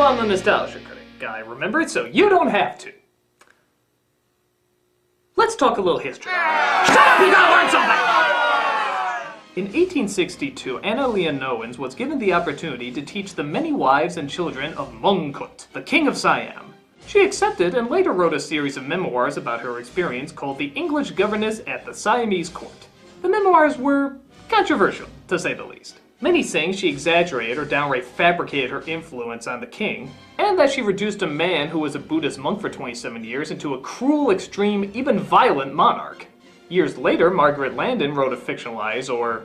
I'm the nostalgia critic. I remember it so you don't have to. Let's talk a little history. Shut up, you gotta learn something! In 1862, Anna Leonowens was given the opportunity to teach the many wives and children of Mongkut, the king of Siam. She accepted and later wrote a series of memoirs about her experience called The English Governess at the Siamese Court. The memoirs were controversial, to say the least. Many saying she exaggerated or downright fabricated her influence on the king, and that she reduced a man who was a Buddhist monk for 27 years into a cruel, extreme, even violent monarch. Years later, Margaret Landon wrote a fictionalized, or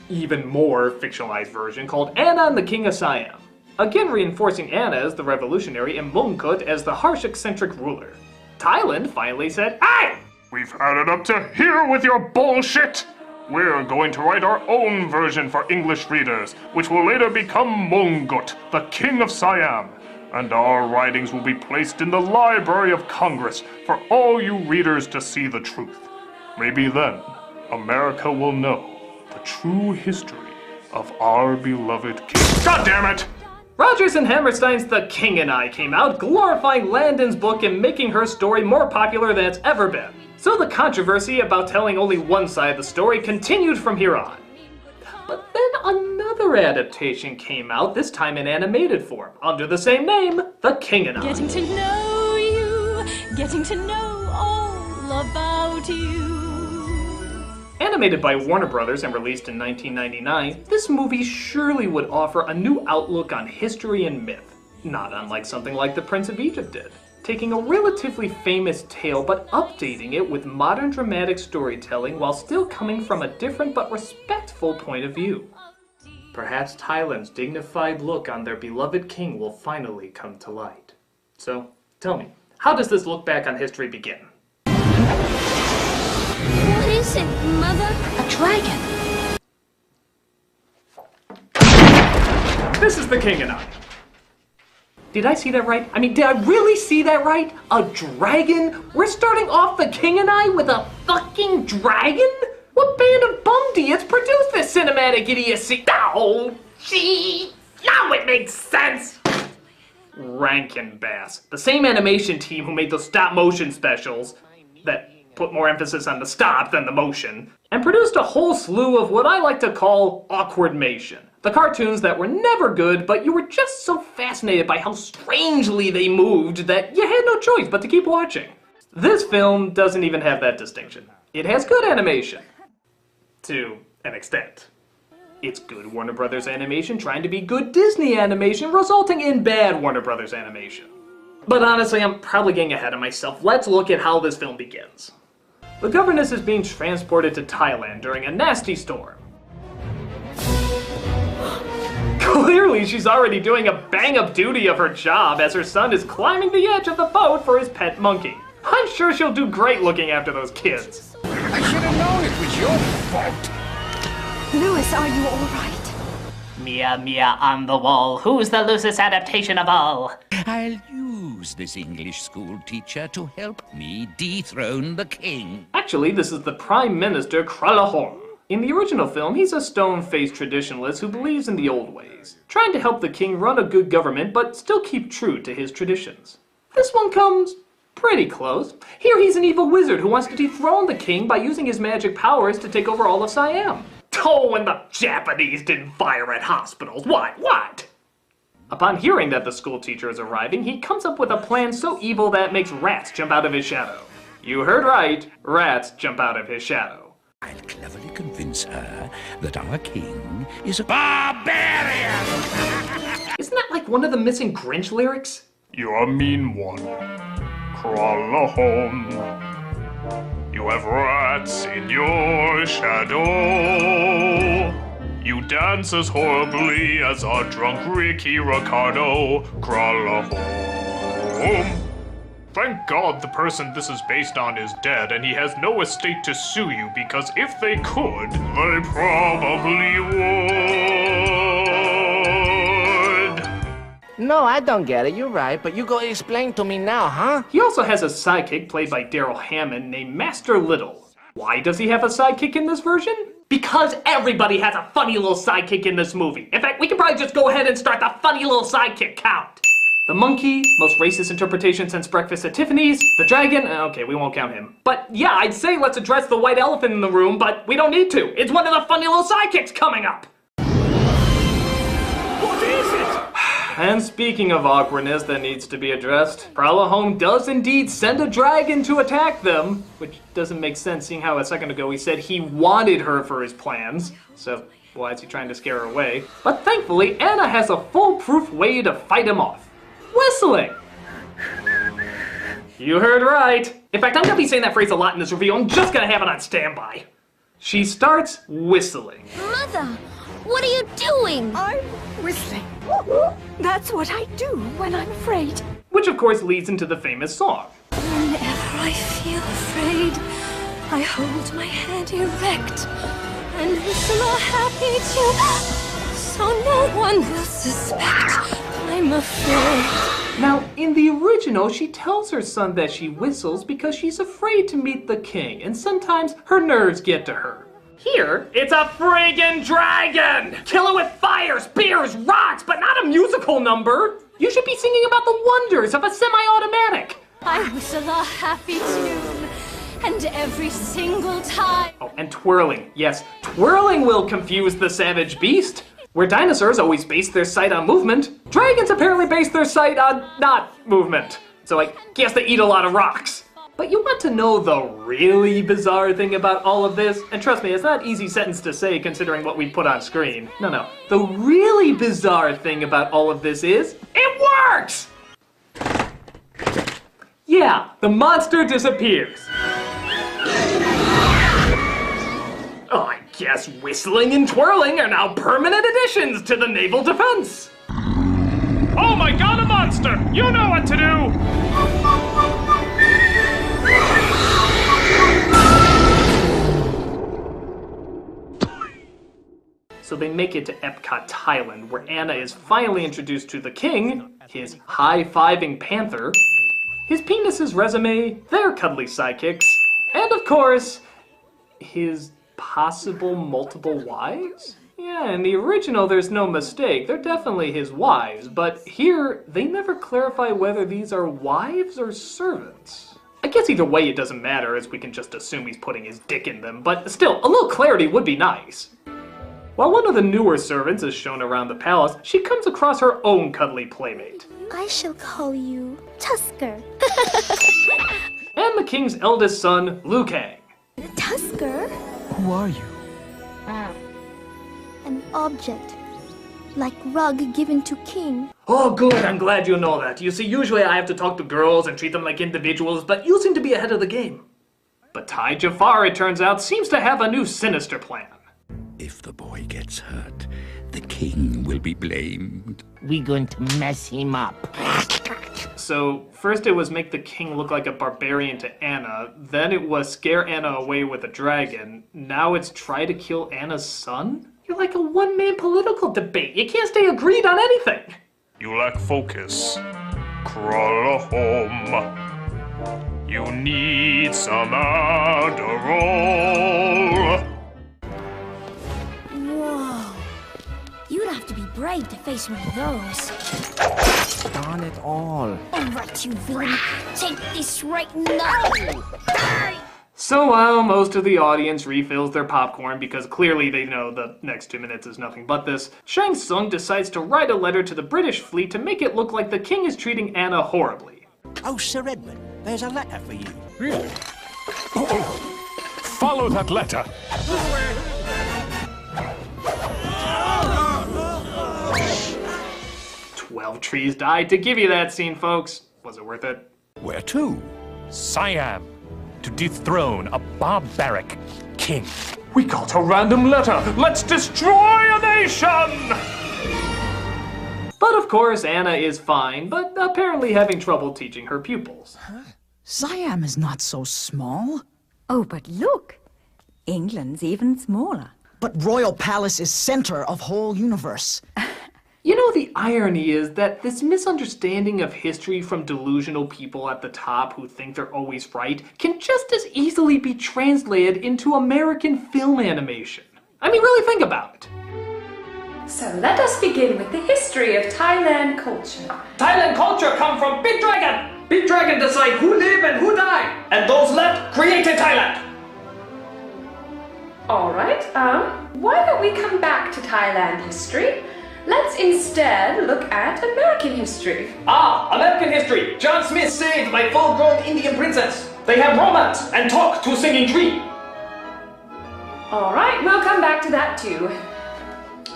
even more fictionalized version called Anna and the King of Siam, again reinforcing Anna as the revolutionary and Mongkut as the harsh, eccentric ruler. Thailand finally said, "Hey! We've had it up to here with your bullshit! We're going to write our own version for English readers, which will later become Mongkut, the King of Siam. And our writings will be placed in the Library of Congress for all you readers to see the truth. Maybe then, America will know the true history of our beloved king." God damn it! Rodgers and Hammerstein's The King and I came out, glorifying Landon's book and making her story more popular than it's ever been. So the controversy about telling only one side of the story continued from here on. But then another adaptation came out, this time in animated form, under the same name, The King and I. Getting to know you, getting to know all about you. Animated by Warner Brothers and released in 1999, this movie surely would offer a new outlook on history and myth, not unlike something like The Prince of Egypt did. Taking a relatively famous tale but updating it with modern dramatic storytelling while still coming from a different but respectful point of view. Perhaps Thailand's dignified look on their beloved king will finally come to light. So, tell me, how does this look back on history begin? What is it, Mother? A dragon. This is The King and I. Did I see that right? I mean, did I really see that right? A dragon? We're starting off The King and I with a fucking dragon? What band of bum idiots produced this cinematic idiocy? Oh, gee, now it makes sense! Rankin Bass, the same animation team who made those stop-motion specials that put more emphasis on the stop than the motion, and produced a whole slew of what I like to call awkwardmation. The cartoons that were never good, but you were just so fascinated by how strangely they moved that you had no choice but to keep watching. This film doesn't even have that distinction. It has good animation. To an extent. It's good Warner Brothers animation trying to be good Disney animation, resulting in bad Warner Brothers animation. But honestly, I'm probably getting ahead of myself. Let's look at how this film begins. The governess is being transported to Thailand during a nasty storm. Clearly, she's already doing a bang-up duty of her job as her son is climbing the edge of the boat for his pet monkey. I'm sure she'll do great looking after those kids. I should have known it was your fault. Louis, are you all right? Mia, Mia on the wall. Who's the loosest adaptation of all? I'll use this English school teacher to help me dethrone the king. Actually, this is the Prime Minister Kralahorn. In the original film, he's a stone-faced traditionalist who believes in the old ways, trying to help the king run a good government but still keep true to his traditions. This one comes pretty close. Here he's an evil wizard who wants to dethrone the king by using his magic powers to take over all of Siam. Oh, and the Japanese didn't fire at hospitals. What? Upon hearing that the school teacher is arriving, he comes up with a plan so evil that it makes rats jump out of his shadow. You heard right, rats jump out of his shadow. I'll cleverly convince her that our king is a barbarian! Isn't that like one of the missing Grinch lyrics? You're a mean one. Crawl home. You have rats in your shadow. You dance as horribly as our drunk Ricky Ricardo. Crawl home. Thank God the person this is based on is dead and he has no estate to sue you, because if they could, they probably would. No, I don't get it. You're right, but you go explain to me now, huh? He also has a sidekick played by Daryl Hammond named Master Little. Why does he have a sidekick in this version? Because everybody has a funny little sidekick in this movie. In fact, we can probably just go ahead and start the funny little sidekick count. The monkey, most racist interpretation since Breakfast at Tiffany's. The dragon, okay, we won't count him. But yeah, I'd say let's address the white elephant in the room, but we don't need to. It's one of the funny little sidekicks coming up. What is it? And speaking of awkwardness that needs to be addressed, Pralahome does indeed send a dragon to attack them, which doesn't make sense seeing how a second ago he said he wanted her for his plans. So why is he trying to scare her away? But thankfully, Anna has a foolproof way to fight him off. Whistling! You heard right. In fact, I'm gonna be saying that phrase a lot in this review. I'm just gonna have it on standby. She starts whistling. Mother, what are you doing? I'm whistling. That's what I do when I'm afraid. Which of course leads into the famous song. Whenever I feel afraid, I hold my head erect and whistle a happy tune, so no one will suspect I'm afraid. Now, in the original, she tells her son that she whistles because she's afraid to meet the king, and sometimes her nerves get to her. Here, it's a friggin' dragon! Kill it with fire, spears, rocks, but not a musical number! You should be singing about the wonders of a semi-automatic! I whistle a happy tune, and every single time... Oh, and twirling. Yes, twirling will confuse the savage beast. Where dinosaurs always base their sight on movement, dragons apparently base their sight on not movement. So I guess they eat a lot of rocks. But you want to know the really bizarre thing about all of this? And trust me, it's not an easy sentence to say considering what we put on screen. No. The really bizarre thing about all of this is, it works! Yeah, the monster disappears. Oh, I guess whistling and twirling are now permanent additions to the naval defense. Oh my god, a monster! You know what to do! So they make it to Epcot, Thailand, where Anna is finally introduced to the king, his high-fiving panther, his penis's resume, their cuddly sidekicks, and of course, his possible multiple wives? Yeah, in the original there's no mistake, they're definitely his wives, but here they never clarify whether these are wives or servants. I guess either way it doesn't matter, as we can just assume he's putting his dick in them, but still, a little clarity would be nice. While one of the newer servants is shown around the palace, she comes across her own cuddly playmate. I shall call you Tusker. And the king's eldest son, Liu Kang. Tusker? Who are you? An object. Like rug given to king. Oh good, I'm glad you know that. You see, usually I have to talk to girls and treat them like individuals, but you seem to be ahead of the game. But Ty Jafar, it turns out, seems to have a new sinister plan. If the boy gets hurt, the king will be blamed. We're going to mess him up. So, first it was make the king look like a barbarian to Anna, then it was scare Anna away with a dragon, now it's try to kill Anna's son? You're like a one-man political debate. You can't stay agreed on anything. You lack focus. Crawl home. You need some Adderall. Whoa. You'd have to be brave to face one of those. Darn it all. All right, you villain. Take this right now. So while most of the audience refills their popcorn because clearly they know the next 2 minutes is nothing but this, Shang Tsung decides to write a letter to the British fleet to make it look like the king is treating Anna horribly. Oh, Sir Edward, there's a letter for you. Really? Follow that letter. 12 trees died to give you that scene, folks. Was it worth it? Where to? Siam. To dethrone a barbaric king. We got a random letter. Let's destroy a nation! But of course, Anna is fine, but apparently having trouble teaching her pupils. Siam is not so small. Oh, but look. England's even smaller. But Royal Palace is center of whole universe. You know, the irony is that this misunderstanding of history from delusional people at the top who think they're always right can just as easily be translated into American film animation. I mean, really think about it. So let us begin with the history of Thailand culture. Thailand culture come from Big Dragon. Big Dragon decide who live and who die. And those left created Thailand. Alright, why don't we come back to Thailand history? Let's instead look at American history. American history. John Smith saved my full-grown Indian princess. They have romance and talk to a singing tree. Alright, we'll come back to that too.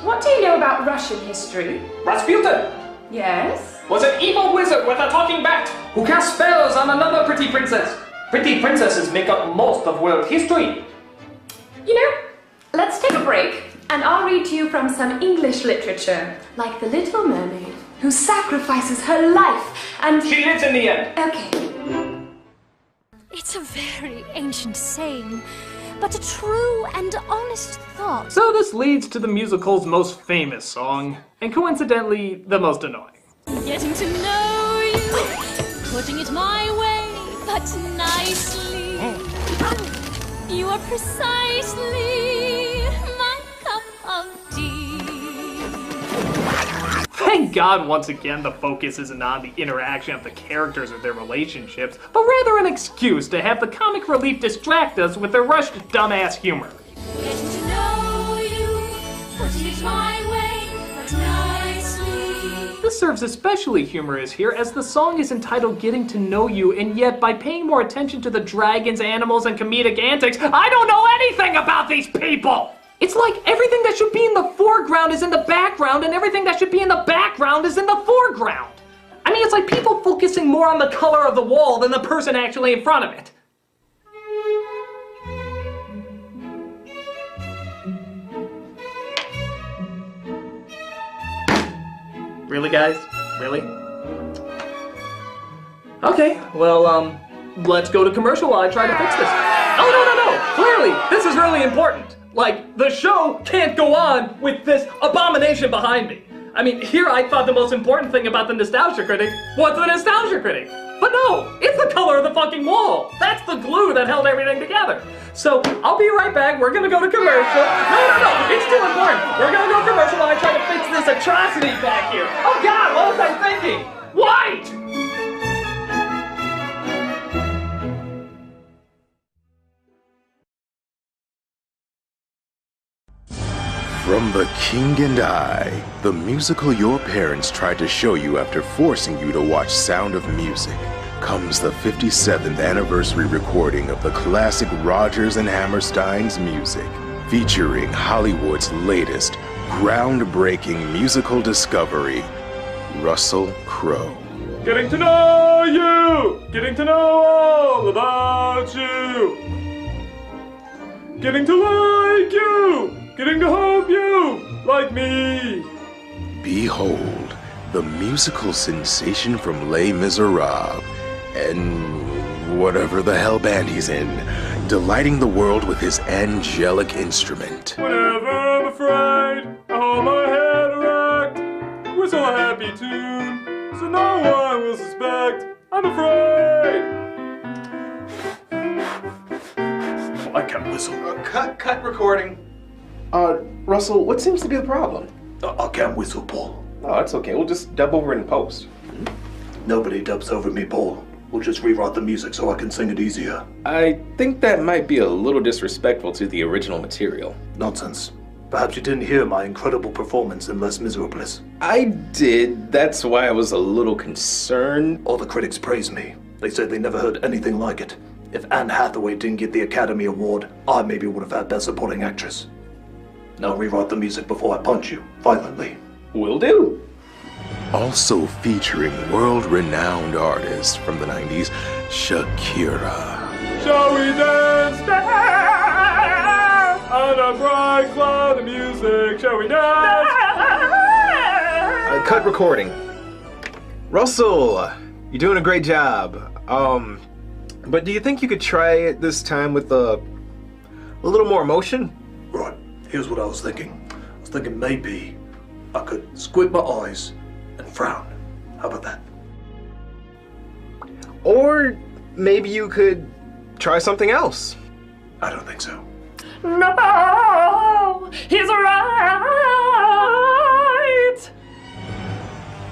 What do you know about Russian history? Rasputin Yes? was an evil wizard with a talking bat who cast spells on another pretty princess. Pretty princesses make up most of world history. You know, let's take a break and I'll read to you from some English literature, like The Little Mermaid, who sacrifices her life and... She lives in the end. Okay. It's a very ancient saying, but a true and honest thought. So this leads to the musical's most famous song, and coincidentally, the most annoying. Getting to know you, putting it my way, but nicely. You are precisely my cup of tea. Thank God once again the focus isn't on the interaction of the characters or their relationships, but rather an excuse to have the comic relief distract us with their rushed dumbass humor. Getting to know you, putting it my way, but nicely. This serves especially humorous here as the song is entitled Getting to Know You, and yet by paying more attention to the dragons, animals, and comedic antics, I don't know anything about these people! It's like everything that should be in the foreground is in the background, and everything that should be in the background is in the foreground. I mean, it's like people focusing more on the color of the wall than the person actually in front of it. Really, guys? Really? Okay, well, let's go to commercial while I try to fix this. Oh, no. Clearly, this is really important. Like, the show can't go on with this abomination behind me. I mean, here I thought the most important thing about the Nostalgia Critic was the Nostalgia Critic. But no, it's the color of the fucking wall. That's the glue that held everything together. So, I'll be right back. We're gonna go to commercial. No, it's too important. We're gonna go commercial while I try to fix this atrocity back here. Oh God, what was I thinking? White! From The King and I, the musical your parents tried to show you after forcing you to watch Sound of Music, comes the 57th anniversary recording of the classic Rodgers and Hammerstein's music, featuring Hollywood's latest, groundbreaking musical discovery, Russell Crowe. Getting to know you! Getting to know all about you! Getting to like you! Getting to hope you like me! Behold, the musical sensation from Les Miserables, and whatever the hell band he's in, delighting the world with his angelic instrument. Whenever I'm afraid, I hold my head erect, whistle a happy tune, so no one will suspect I'm afraid. I can't whistle. Cut recording. Russell, what seems to be the problem? I can't whistle, Paul. Oh, that's okay. We'll just dub over it in post. Nobody dubs over me, Paul. We'll just rewrite the music so I can sing it easier. I think that might be a little disrespectful to the original material. Nonsense. Perhaps you didn't hear my incredible performance in Les Miserables. I did. That's why I was a little concerned. All the critics praised me. They said they never heard anything like it. If Anne Hathaway didn't get the Academy Award, I maybe would have had Best Supporting Actress. Now rewrite the music before I punch you, violently. Will do. Also featuring world-renowned artists from the 90s, Shakira. Shall we dance on a bright cloud of music? Shall we dance? Cut recording. Russell, you're doing a great job. But do you think you could try it this time with a little more emotion? Right, here's what I was thinking. I was thinking maybe I could squint my eyes and frown. How about that? Or maybe you could try something else. I don't think so. No, he's right.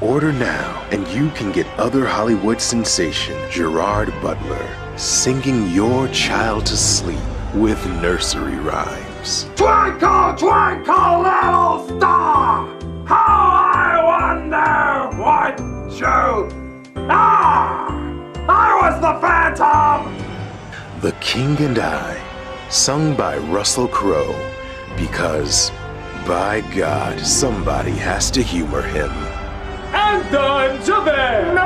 Order now, and you can get other Hollywood sensation Gerard Butler singing your child to sleep with nursery rhymes. Twinkle, twinkle, little star, how I wonder what you are. I was the Phantom! The King and I, sung by Russell Crowe, because, by God, somebody has to humor him. And I'm Javert!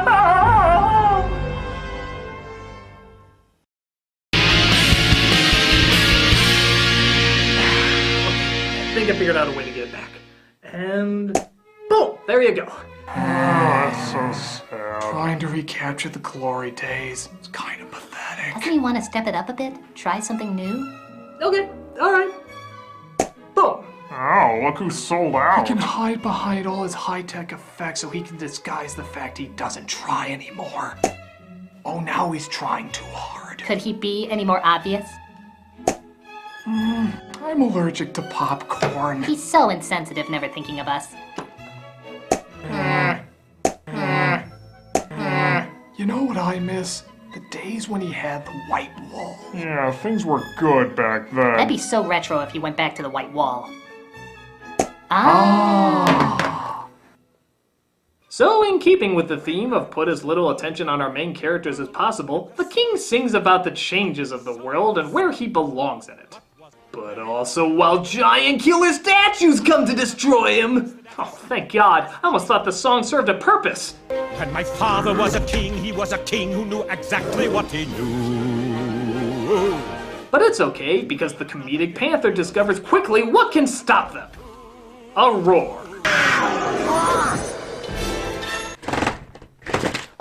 I think I figured out a way to get it back. And boom! There you go. That's so sad. Trying to recapture the glory days. It's kind of pathetic. Doesn't he want to step it up a bit? Try something new? Okay, alright. Boom! Oh, look who sold out. He can hide behind all his high-tech effects so he can disguise the fact he doesn't try anymore. Oh, now he's trying too hard. Could he be any more obvious? I'm allergic to popcorn. He's so insensitive, never thinking of us. You know what I miss? The days when he had the white wall. Yeah, things were good back then. That'd be so retro if he went back to the white wall. So, in keeping with the theme of put as little attention on our main characters as possible, the king sings about the changes of the world and where he belongs in it. But also while giant killer statues come to destroy him! Oh, thank God. I almost thought the song served a purpose. When my father was a king who knew exactly what he knew. But it's okay, because the comedic panther discovers quickly what can stop them. A roar.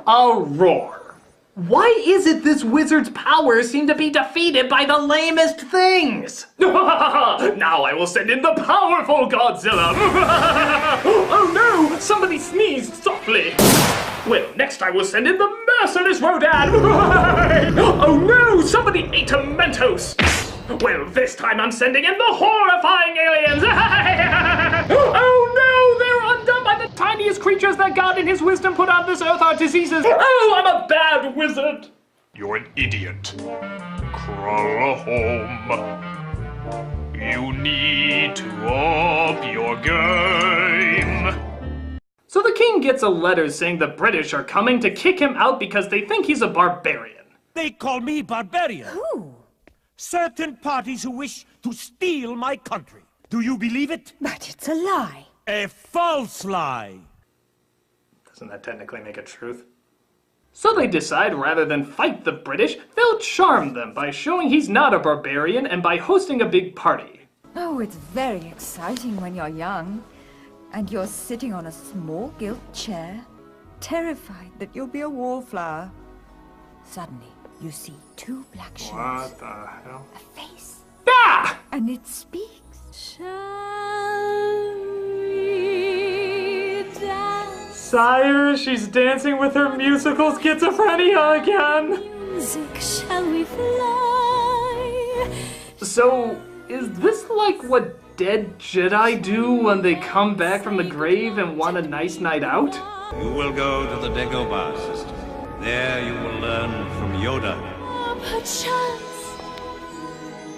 A roar. Why is it this wizard's powers seem to be defeated by the lamest things? Now I will send in the powerful Godzilla. Oh no, somebody sneezed softly. Well, next I will send in the merciless Rodan. Oh no, somebody ate a Mentos. Well, this time I'm sending in the horrifying aliens! Oh no, they're undone by the tiniest creatures that God in his wisdom put on this earth are diseases! Oh, I'm a bad wizard! You're an idiot. Crawl home. You need to up your game. So the king gets a letter saying the British are coming to kick him out because they think he's a barbarian. They call me barbarian. Who? Certain parties who wish to steal my country. Do you believe it? But it's a lie. A false lie. Doesn't that technically make it truth? So they decide rather than fight the British, they'll charm them by showing he's not a barbarian and by hosting a big party. Oh, it's very exciting when you're young. And you're sitting on a small gilt chair, terrified that you'll be a wallflower. Suddenly, you see two black shoes. What the hell? A face. Ah! And it speaks. Sire, she's dancing with her musical schizophrenia again! Music, shall we fly? So, is this like what dead Jedi do when they come back from the grave and want a nice night out? You will go to the Dagobah system. There you will learn from Yoda. Perchance,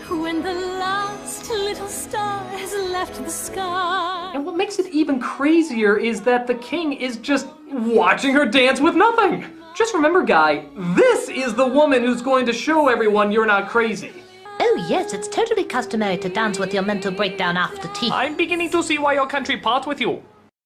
when the last little star has left the sky. And what makes it even crazier is that the king is just watching her dance with nothing. Just remember, Guy, this is the woman who's going to show everyone you're not crazy. Oh yes, it's totally customary to dance with your mental breakdown after tea. I'm beginning to see why your country parts with you.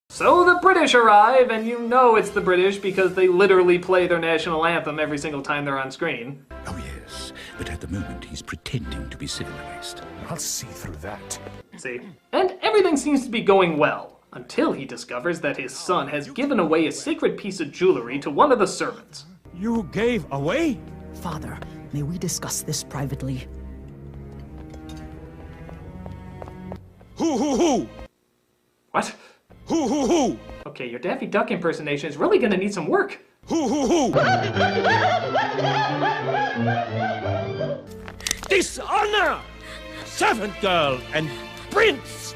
So the British arrive, and you know it's the British because they literally play their national anthem every single time they're on screen. Oh yes, but at the moment he's pretending to be civilized. I'll see through that. See? And everything seems to be going well, until he discovers that his son has given away a sacred piece of jewelry to one of the servants. You gave away? Father, may we discuss this privately? Who? What? Who? Okay, your Daffy Duck impersonation is really gonna need some work. Who? Dishonor! Servant girl and prince!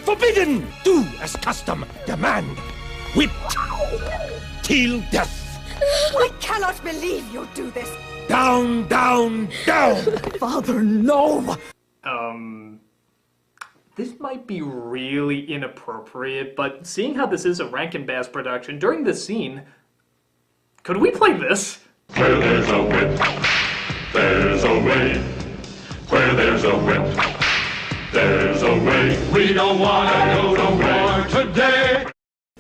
Forbidden! Do as custom demand! whipped till death. I cannot believe you do this. Down, down, down. Father, no. This might be really inappropriate, but seeing how this is a Rankin Bass production, during this scene, could we play this? Where there's a whip, there's a way. Where there's a whip, there's a way. We don't want to go to war today.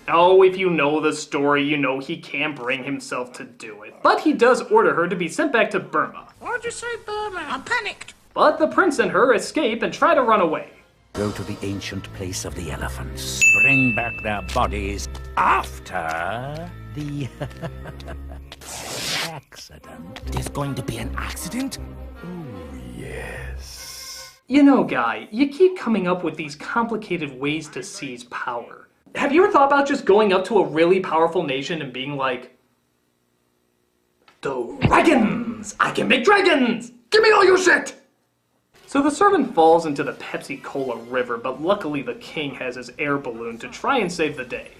Oh, if you know the story, you know he can't bring himself to do it. But he does order her to be sent back to Burma. Why'd you say Burma? I'm panicked. But the prince and her escape and try to run away. Go to the ancient place of the elephants. Bring back their bodies after the accident. There's going to be an accident? You know, Guy, you keep coming up with these complicated ways to seize power. Have you ever thought about just going up to a really powerful nation and being like, "Dragons! I can make dragons! Give me all your shit!" So the servant falls into the Pepsi Cola River, but luckily the king has his air balloon to try and save the day.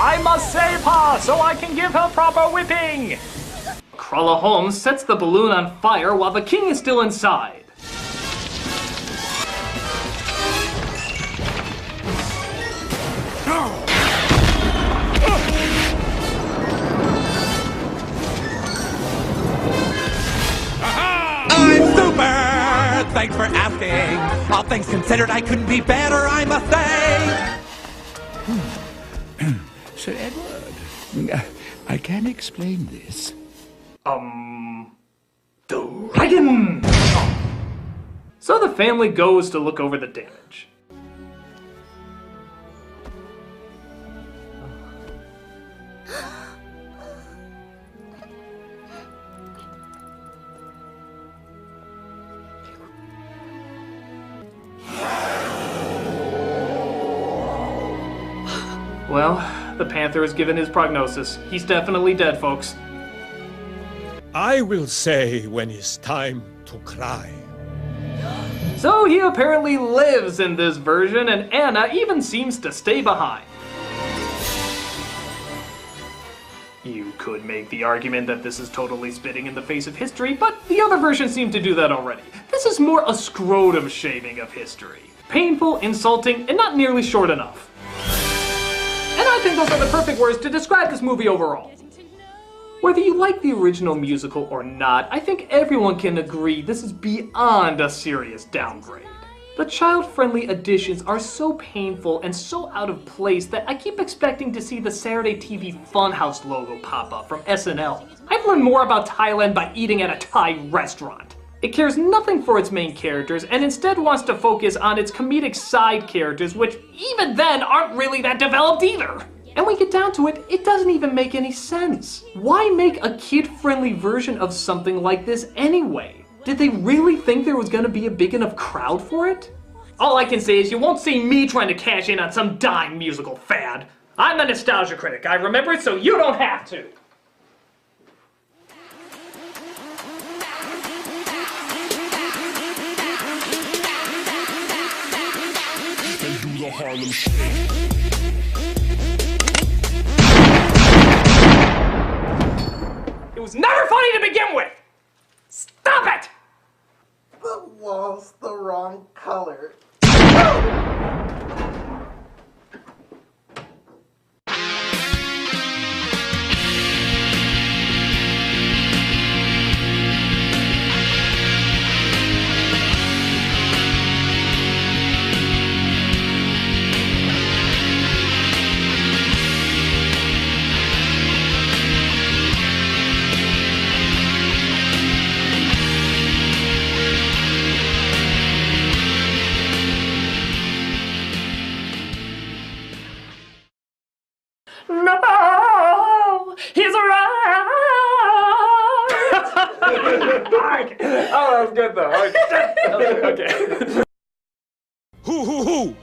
I must save her so I can give her proper whipping! Kralaholm sets the balloon on fire while the king is still inside. I'm super! Thanks for asking. All things considered, I couldn't be better, I must say. Sir Edward, I can explain this. Dragon! So the family goes to look over the damage. Well, the Panther has given his prognosis. He's definitely dead, folks. I will say when it's time to cry. So he apparently lives in this version, and Anna even seems to stay behind. You could make the argument that this is totally spitting in the face of history, but the other versions seem to do that already. This is more a scrotum shaving of history. Painful, insulting, and not nearly short enough. And I think those are the perfect words to describe this movie overall. Whether you like the original musical or not, I think everyone can agree this is beyond a serious downgrade. The child-friendly additions are so painful and so out of place that I keep expecting to see the Saturday TV Funhouse logo pop up from SNL. I've learned more about Thailand by eating at a Thai restaurant. It cares nothing for its main characters and instead wants to focus on its comedic side characters, which even then aren't really that developed either. And when we get down to it, it doesn't even make any sense. Why make a kid-friendly version of something like this anyway? Did they really think there was gonna be a big enough crowd for it? All I can say is you won't see me trying to cash in on some dying musical fad. I'm the nostalgia critic. I remember it so you don't have to. They do the Harlem Shake. It was never funny to begin with! Stop it! The wall's the wrong color. No! He's right! Oh, that was good though. Okay. Hoo hoo hoo!